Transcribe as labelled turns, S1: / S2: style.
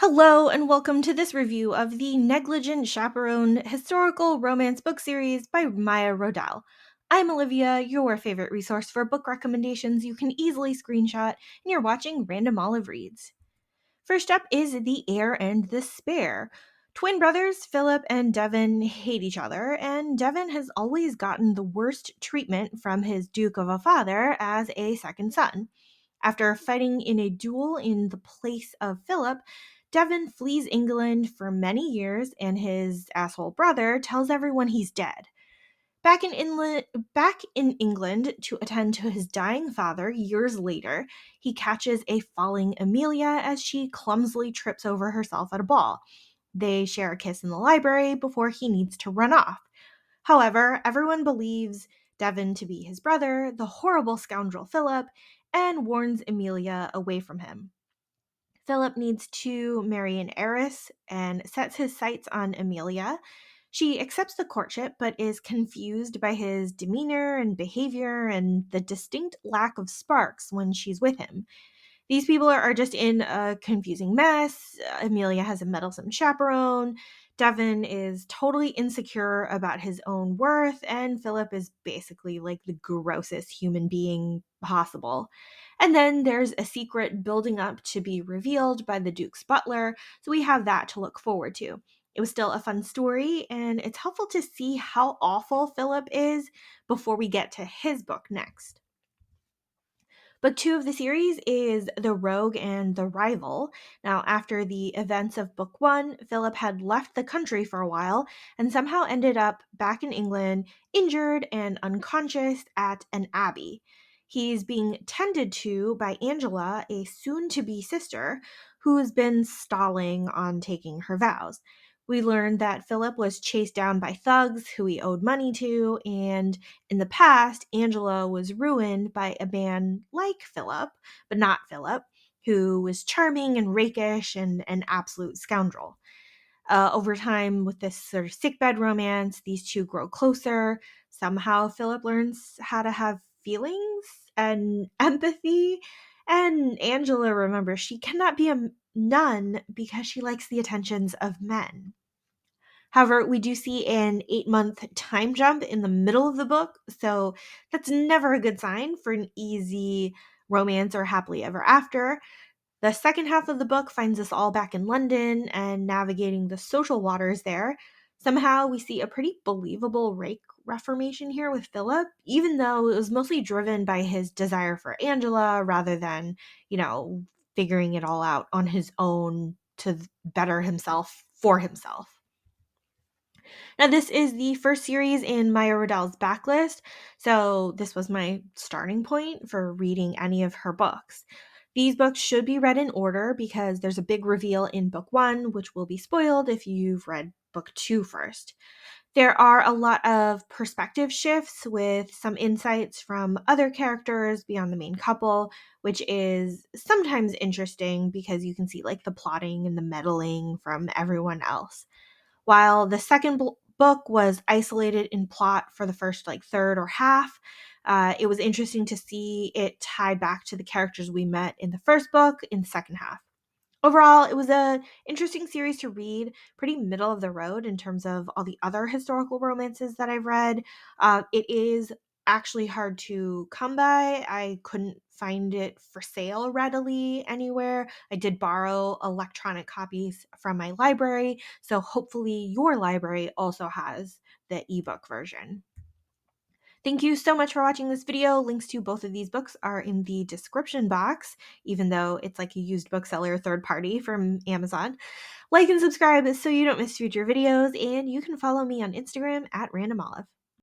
S1: Hello, and welcome to this review of the Negligent Chaperone historical romance book series by Maya Rodale. I'm Olivia, your favorite resource for book recommendations you can easily screenshot, and you're watching Random Olive Reads. First up is The Heir and the Spare. Twin brothers Philip and Devon hate each other, and Devon has always gotten the worst treatment from his Duke of a father as a second son. After fighting in a duel in the place of Philip, Devon flees England for many years, and his asshole brother tells everyone he's dead. Back in England to attend to his dying father years later, he catches a falling Amelia as she clumsily trips over herself at a ball. They share a kiss in the library before he needs to run off. However, everyone believes Devon to be his brother, the horrible scoundrel Philip, and warns Amelia away from him. Philip needs to marry an heiress and sets his sights on Amelia. She accepts the courtship but is confused by his demeanor and behavior and the distinct lack of sparks when she's with him. These people are just in a confusing mess. Amelia has a meddlesome chaperone. Devon is totally insecure about his own worth, and Philip is basically like the grossest human being possible. And then there's a secret building up to be revealed by the Duke's butler, so we have that to look forward to. It was still a fun story, and it's helpful to see how awful Philip is before we get to his book next. Book two of the series is The Rogue and the Rival. Now, after the events of book one, Philip had left the country for a while and somehow ended up back in England, injured and unconscious at an abbey. He's being tended to by Angela, a soon to be sister, who's been stalling on taking her vows. We learned that Philip was chased down by thugs who he owed money to, and in the past, Angela was ruined by a man like Philip, but not Philip, who was charming and rakish and an absolute scoundrel. Over time, with this sort of sickbed romance, these two grow closer. Somehow, Philip learns how to have feelings and empathy. And Angela remembers she cannot be a nun because she likes the attentions of men. However, we do see an 8-month time jump in the middle of the book, so that's never a good sign for an easy romance or happily ever after. The second half of the book finds us all back in London and navigating the social waters there. Somehow, we see a pretty believable rake reformation here with Philip, even though it was mostly driven by his desire for Angela rather than, figuring it all out on his own to better himself for himself. Now, this is the first series in Maya Rodale's backlist, so this was my starting point for reading any of her books. These books should be read in order because there's a big reveal in book one, which will be spoiled if you've read book two first. There are a lot of perspective shifts with some insights from other characters beyond the main couple, which is sometimes interesting because you can see like the plotting and the meddling from everyone else. While the second book was isolated in plot for the first like third or half, it was interesting to see it tied back to the characters we met in the first book in the second half. Overall, it was a interesting series to read, pretty middle of the road in terms of all the other historical romances that I've read. It is actually hard to come by. I couldn't find it for sale readily anywhere. I did borrow electronic copies from my library, so hopefully your library also has the ebook version. Thank you so much for watching this video. Links to both of these books are in the description box, even though it's like a used bookseller third party from Amazon. Like and subscribe so you don't miss future videos, and you can follow me on Instagram at randomolive.